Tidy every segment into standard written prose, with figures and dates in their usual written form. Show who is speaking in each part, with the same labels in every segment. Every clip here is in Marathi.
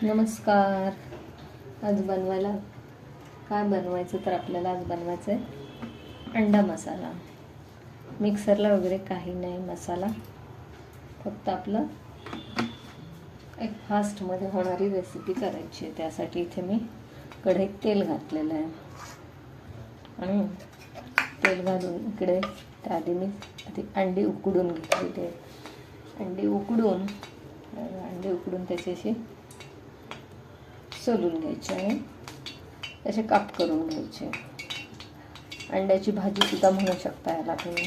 Speaker 1: नमस्कार. आज बनवायला काय बनवायचं तर आपल्याला आज बनवायचं आहे अंडा मसाला. मिक्सरला वगैरे काही नाही मसाला, फक्त आपलं एक फास्टमध्ये होणारी रेसिपी करायची आहे. त्यासाठी इथे मी कढईत तेल घातलेलं आहे आणि तेल घालून इकडे त्याआधी मी अंडी उकडून घेतली. अंडी उकडून त्याचे असे सोलून घ्यायचे आणि त्याचे काप करून घ्यायचे. अंड्याची भाजीसुद्धा म्हणू शकता याला तुम्ही,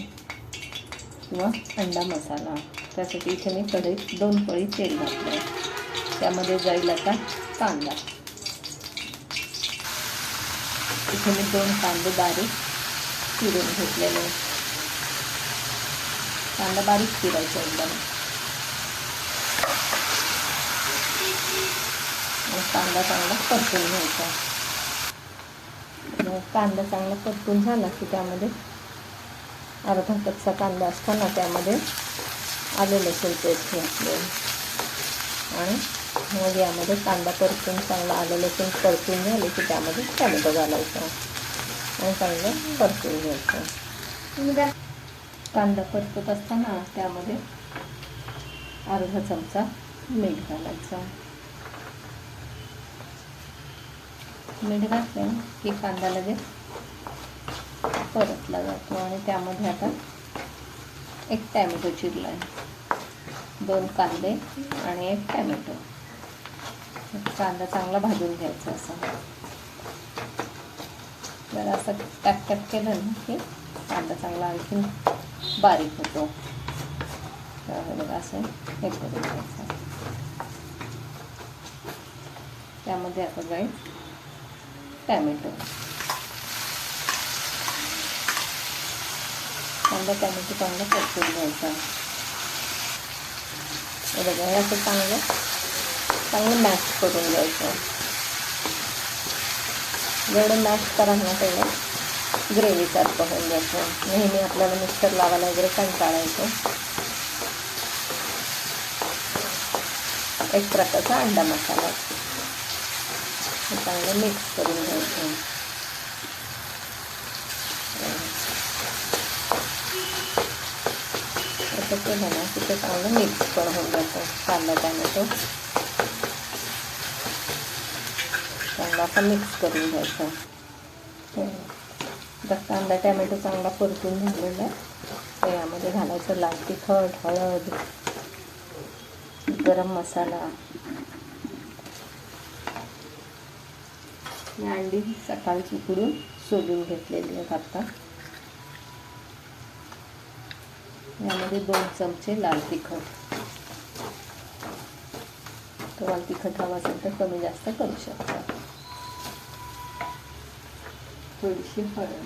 Speaker 1: किंवा अंडा मसाला. त्यासाठी इथे मी कढईत 2 पळी तेल घातलं आहे. त्यामध्ये जाईल आता कांदा. इथे मी 2 कांदे बारीक चिरून घेतलेले. कांदा बारीक चिरायचा एकदम. कांदा चांगला परतून घ्यायचा. कांदा चांगला परतून झाला की त्यामध्ये अर्धा कच्चा कांदा असताना त्यामध्ये आलं लसूण पेस्ट घातले आणि मग यामध्ये कांदा परतून चांगला आलं लसूण परतून झाले की त्यामध्ये टॅमॅटो घालायचा आणि चांगलं परतून घ्यायचं. कांदा परतत असताना त्यामध्ये अर्धा चमचा मीठ घालायचा. मीठ घातलं की कांदा लगेच परतला जातो आणि त्यामध्ये आता 1 टॅमॅटो चिरला आहे. 2 कांदे आणि 1 टॅमॅटो. कांदा चांगला भाजून घ्यायचा. जर असं टॅप केलं ना की कांदा चांगला आणखी बारीक होतो. असं हे करून घ्यायचं. त्यामध्ये आता जाईल टॅमॅटो. कांदा टॅमॅटो चांगला परतून घ्यायचा. बघा हे असं चांगलं मॅश करून घ्यायचं. जेवढं मॅश कराल ना तेवढं ग्रेव्हीसारखं होऊन जायचं. नेहमी आपल्याला मिक्सर लावायला वगैरे कंटाळा येतो. एक प्रकारचा अंडा मसाला चांगलं मिक्स करून घ्यायचं. असं केलं ना की ते चांगलं मिक्स पण होऊन जातं. कांदा टॅमॅटो चांगला असं मिक्स करून घ्यायचं. जर कांदा टॅमॅटो चांगला परतून झालेला आहे तर यामध्ये घालायचं लाल तिखट, हळद, गरम मसाला. मी अंडी सकाळची उकडून सोलून घेतलेली आहेत. आता यामध्ये 2 चमचे लाल तिखट. लाल तिखट हवा असेल तर कमी जास्त करू शकता. थोडीशी हळद,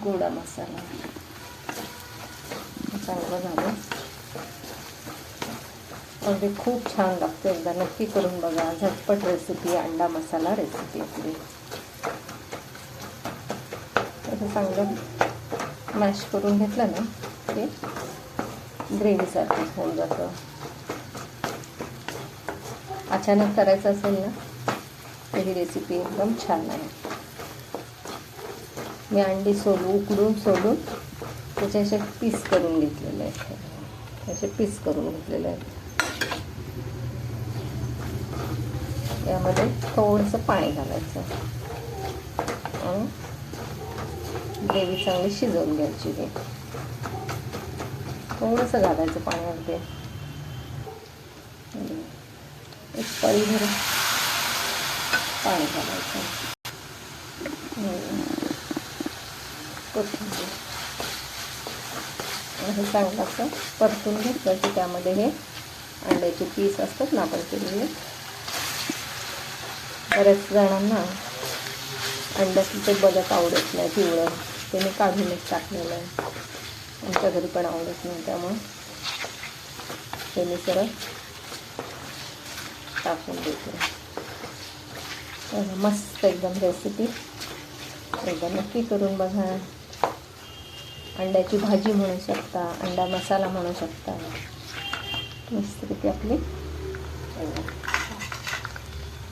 Speaker 1: गोडा मसाला चांगलं झालं. अगदी खूप छान लागते. एकदा नक्की करून बघा. झटपट रेसिपी अंडा मसाला रेसिपी आपली. असं चांगलं मॅश करून घेतलं ना ते ग्रेव्हीसारखं होऊन जातं. अचानक करायचं असेल ना तर ही रेसिपी एकदम छान आहे. मी अंडी उकडून सोलून त्याचे असे पीस करून घेतलेले आहेत. असे पीस करून घेतलेले आहेत. यामध्ये थोडंसं पाणी घालायचं आणि ग्रेव्ही चांगली शिजवून घ्यायची. ते थोडंसं घालायचं पाण्यामध्ये. एक पळीभर पाणी घालायचं. हे चांगलं असं परतून घेतलं की त्यामध्ये हे अंड्याचे पीस असतात ना आपण केलेले. बऱ्याच जणांना अंड्याचं ते बलक आवडत नाही, पिवळं. ते मी काढूनच टाकलेलं आहे. आमच्या घरी पण आवडत नाही, त्यामुळे ते मी सरळ टाकून देते. मस्त एकदम रेसिपी. एकदा नक्की करून बघा. अंड्याची भाजी म्हणू शकता, अंडा मसाला म्हणू शकता. मस्तपैकी आपली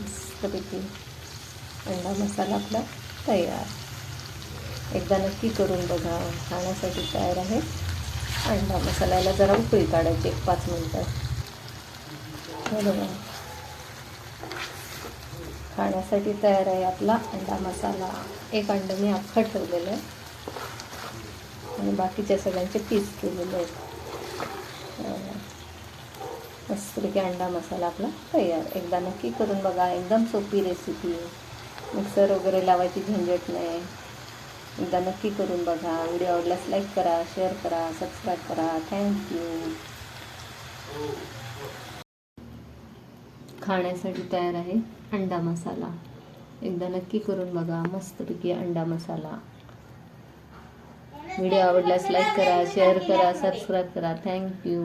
Speaker 1: मस्तपैकी अंडा मसाला आपला तयार. एकदा नक्की करून बघा. खाण्यासाठी तयार आहे अंडा मसाल्याला. जरा उकळी काढायची 1-5 मिनटं. बरोबर, खाण्यासाठी तयार आहे आपला अंडा मसाला. एक अंडं मी अख्खं ठेवलेलं आहे आणि बाकीच्या सगळ्यांचे पीस केलेले आहेत. मस्तपैकी अंडा मसाला आपला तयार. एकदा नक्की करून बघा. एकदम सोपी रेसिपी. मिक्सर वगैरे लावायची झंझट नाही. एकदा नक्की करून बघा. व्हिडिओ आवडल्यास लाईक करा, शेअर करा, सबस्क्राईब करा. थँक्यू. खाण्यासाठी तयार आहे अंडा मसाला. एकदा नक्की करून बघा. मस्तपैकी अंडा मसाला. व्हिडिओ आवडल्यास लाईक करा, शेअर करा, सबस्क्राईब करा. थँक्यू.